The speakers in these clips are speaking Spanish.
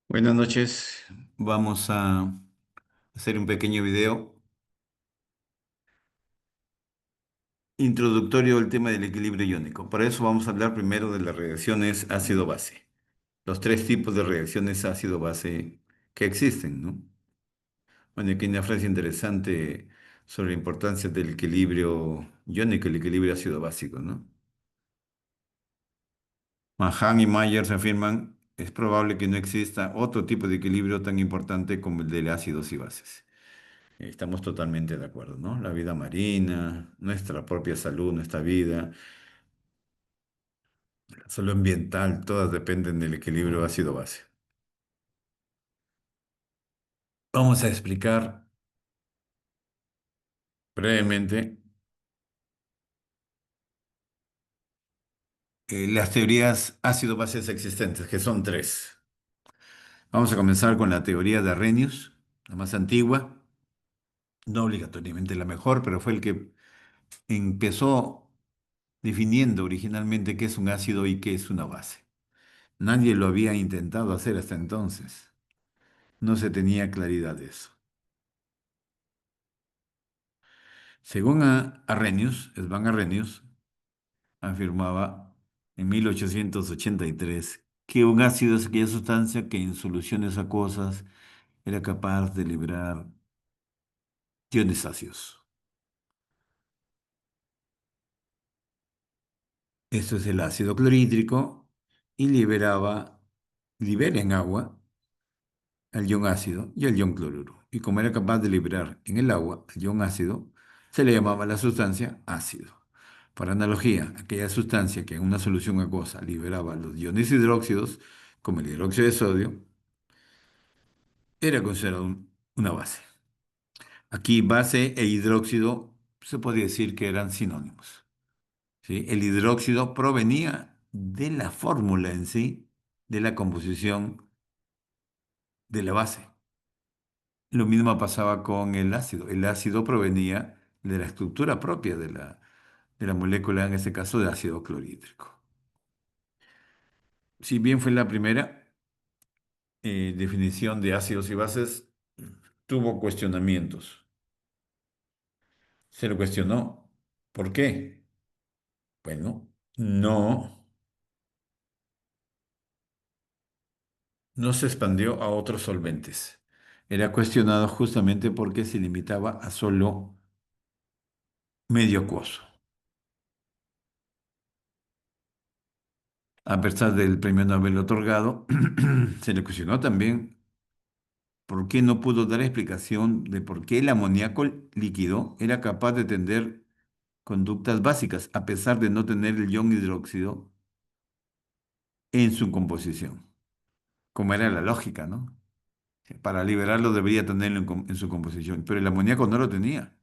Buenas noches. Vamos a hacer un pequeño video introductorio del tema del equilibrio iónico. Para eso vamos a hablar primero de las reacciones ácido-base. Los tres tipos de reacciones ácido-base que existen, ¿no? Bueno, aquí hay una frase interesante sobre la importancia del equilibrio iónico, el equilibrio ácido-básico, ¿no? Mahan y Myers afirman, es probable que no exista otro tipo de equilibrio tan importante como el de ácidos y bases. Estamos totalmente de acuerdo, ¿no? La vida marina, nuestra propia salud, nuestra vida, la salud ambiental, todas dependen del equilibrio ácido-base. Vamos a explicar brevemente las teorías ácido-bases existentes, que son tres. Vamos a comenzar con la teoría de Arrhenius, la más antigua, no obligatoriamente la mejor, pero fue el que empezó definiendo originalmente qué es un ácido y qué es una base. Nadie lo había intentado hacer hasta entonces. No se tenía claridad de eso. Según Arrhenius, Svan Arrhenius, afirmaba en 1883 que un ácido es aquella sustancia que en soluciones acuosas era capaz de liberar iones ácidos. Esto es el ácido clorhídrico y libera en agua el ion ácido y el ion cloruro. Y como era capaz de liberar en el agua el ion ácido, se le llamaba la sustancia ácido. Por analogía, aquella sustancia que en una solución acuosa liberaba los iones hidróxidos, como el hidróxido de sodio, era considerado una base. Aquí base e hidróxido se podría decir que eran sinónimos, ¿sí? El hidróxido provenía de la fórmula en sí, de la composición de la base. Lo mismo pasaba con el ácido. El ácido provenía de la estructura propia de la molécula, en este caso de ácido clorhídrico. Si bien fue la primera definición de ácidos y bases, tuvo cuestionamientos. Se lo cuestionó. ¿Por qué? Bueno, no se expandió a otros solventes. Era cuestionado justamente porque se limitaba a solo medio acuoso. A pesar del premio Nobel otorgado, se le cuestionó también por qué no pudo dar explicación de por qué el amoníaco líquido era capaz de tener conductas básicas, a pesar de no tener el ion hidróxido en su composición, como era la lógica, ¿no? Para liberarlo debería tenerlo en su composición, pero el amoníaco no lo tenía.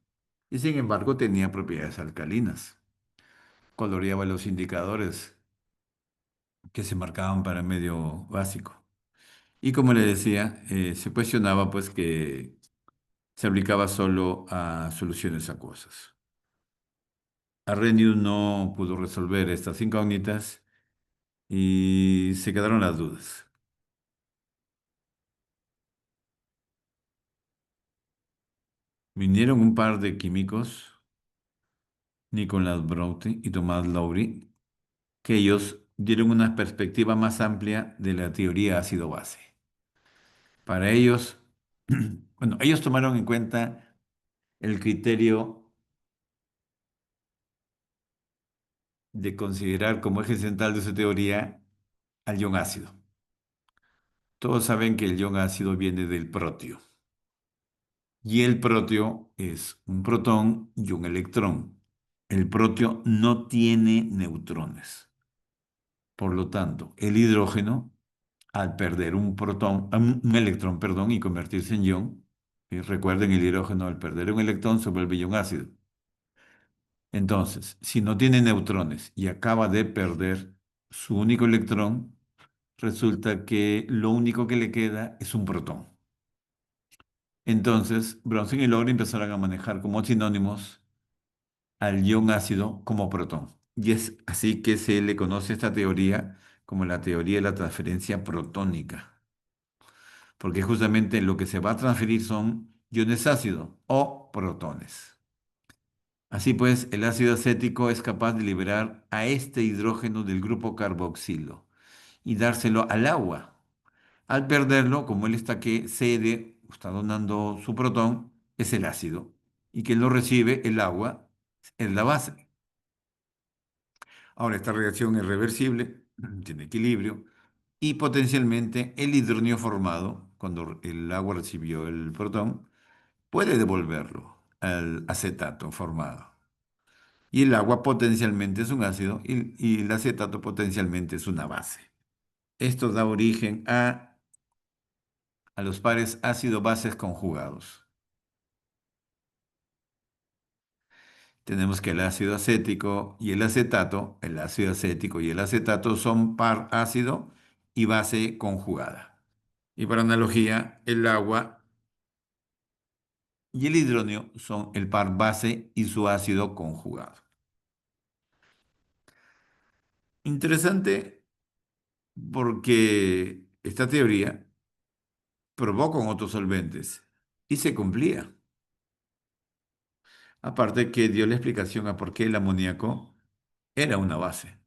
Y sin embargo tenía propiedades alcalinas, coloreaba los indicadores que se marcaban para el medio básico. Y como le decía, se cuestionaba pues que se aplicaba solo a soluciones acuosas. Arrhenius no pudo resolver estas incógnitas y se quedaron las dudas. Vinieron un par de químicos, Nicolas Broughton y Thomas Lowry, que ellos dieron una perspectiva más amplia de la teoría ácido-base. Para ellos, bueno, ellos tomaron en cuenta el criterio de considerar como eje central de su teoría al ion ácido. Todos saben que el ion ácido viene del protio. Y el protio es un protón y un electrón. El protio no tiene neutrones. Por lo tanto, el hidrógeno, al perder un electrón, perdón, y convertirse en ion, y recuerden, el hidrógeno al perder un electrón se vuelve ion ácido. Entonces, si no tiene neutrones y acaba de perder su único electrón, resulta que lo único que le queda es un protón. Entonces, Bronson y Lowry empezaron a manejar como sinónimos al ion ácido como protón. Y es así que se le conoce esta teoría como la teoría de la transferencia protónica. porque justamente lo que se va a transferir son iones ácidos o protones. Así pues, el ácido acético es capaz de liberar a este hidrógeno del grupo carboxilo y dárselo al agua. Al perderlo, como él está que cede, está donando su protón, es el ácido. Y quien lo recibe, el agua, es la base. Ahora, esta reacción es reversible, tiene equilibrio, y potencialmente el hidrógeno formado, cuando el agua recibió el protón, puede devolverlo al acetato formado. Y el agua potencialmente es un ácido y el acetato potencialmente es una base. Esto da origen a los pares ácido-bases conjugados. Tenemos que el ácido acético y el ácido acético y el acetato son par ácido y base conjugada. Y por analogía, el agua y el hidrógeno son el par base y su ácido conjugado. Interesante porque esta teoría probó con otros solventes y se cumplía. Aparte que dio la explicación a por qué el amoníaco era una base.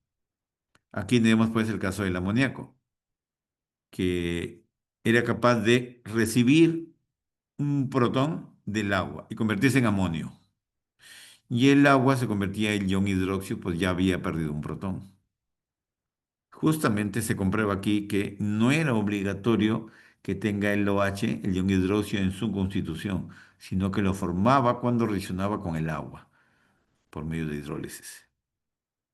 Aquí tenemos pues el caso del amoníaco, que era capaz de recibir un protón del agua y convertirse en amonio. Y el agua se convertía en ion hidróxido, pues ya había perdido un protón. Justamente se comprueba aquí que no era obligatorio que tenga el OH, el ion hidróxido, en su constitución, sino que lo formaba cuando reaccionaba con el agua por medio de hidrólisis.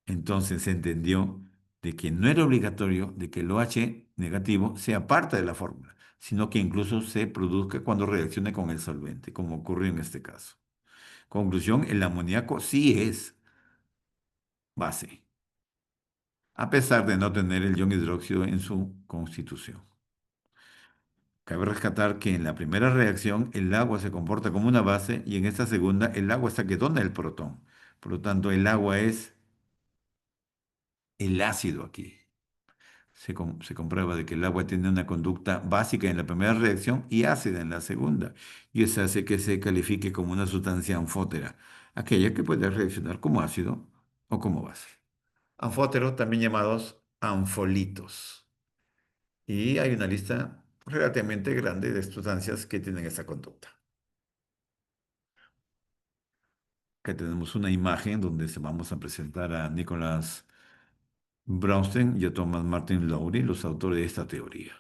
Entonces se entendió de que no era obligatorio de que el OH negativo sea parte de la fórmula, sino que incluso se produzca cuando reaccione con el solvente, como ocurrió en este caso. Conclusión, el amoníaco sí es base, a pesar de no tener el ion hidróxido en su constitución. Cabe rescatar que en la primera reacción el agua se comporta como una base y en esta segunda el agua está que dona el protón. Por lo tanto, el agua es el ácido aquí. Se comprueba de que el agua tiene una conducta básica en la primera reacción y ácida en la segunda. Y eso hace que se califique como una sustancia anfótera, aquella que puede reaccionar como ácido o como base. Anfóteros, también llamados anfolitos. Y hay una lista relativamente grande de sustancias que tienen esa conducta. Acá tenemos una imagen donde se vamos a presentar a Nicholas Brownston y a Thomas Martin Lowry, los autores de esta teoría.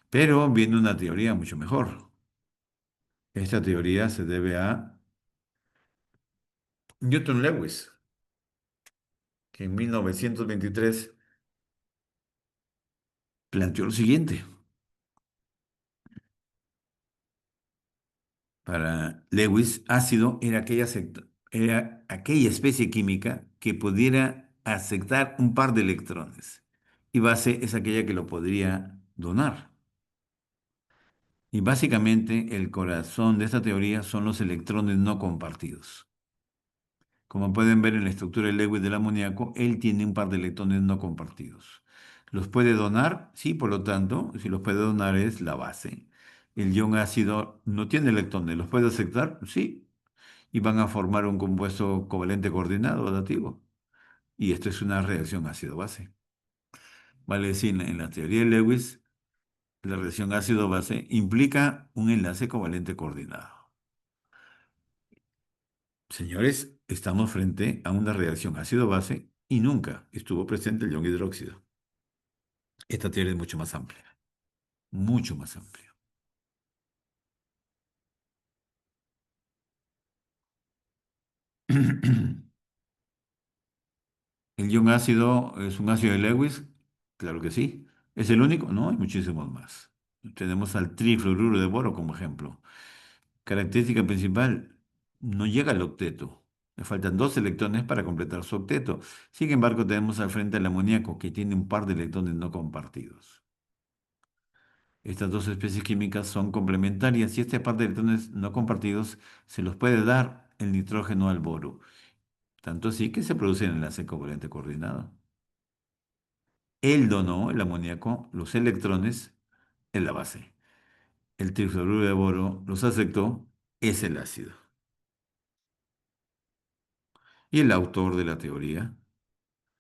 Pero viene una teoría mucho mejor. Esta teoría se debe a Newton Lewis, que en 1923 planteó lo siguiente. Para Lewis, ácido era aquella especie química que pudiera aceptar un par de electrones y base es aquella que lo podría donar. Y básicamente el corazón de esta teoría son los electrones no compartidos. Como pueden ver en la estructura de Lewis del amoníaco, él tiene un par de electrones no compartidos. ¿Los puede donar? Sí, por lo tanto, si los puede donar es la base. El ion ácido no tiene electrones, ¿los puede aceptar? Sí, y van a formar un compuesto covalente coordinado adaptivo. Y esto es una reacción ácido-base. Vale decir, en la teoría de Lewis, la reacción ácido-base implica un enlace covalente coordinado. Señores, estamos frente a una reacción ácido-base y nunca estuvo presente el ion hidróxido. Esta teoría es mucho más amplia, mucho más amplia. ¿El ion ácido es un ácido de Lewis? Claro que sí. ¿Es el único? No, hay muchísimos más. Tenemos al trifluoruro de boro como ejemplo. Característica principal, no llega al octeto. Le faltan dos electrones para completar su octeto. Sin embargo, tenemos al frente al amoníaco, que tiene un par de electrones no compartidos. Estas dos especies químicas son complementarias y este par de electrones no compartidos se los puede dar el nitrógeno al boro. Tanto así que se produce el enlace covalente coordinado. Él donó, el amoníaco, los electrones es la base. El trifluoruro de boro los aceptó, es el ácido. Y el autor de la teoría,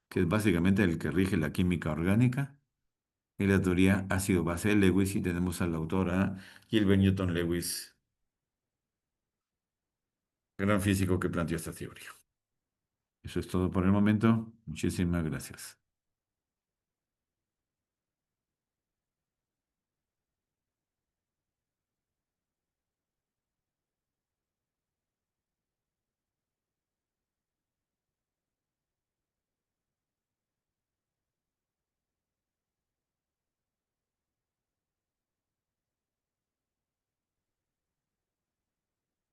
que es básicamente el que rige la química orgánica, en la teoría ácido-base de Lewis, y tenemos al autor a Gilbert Newton Lewis, gran físico que planteó esta teoría. Eso es todo por el momento. Muchísimas gracias.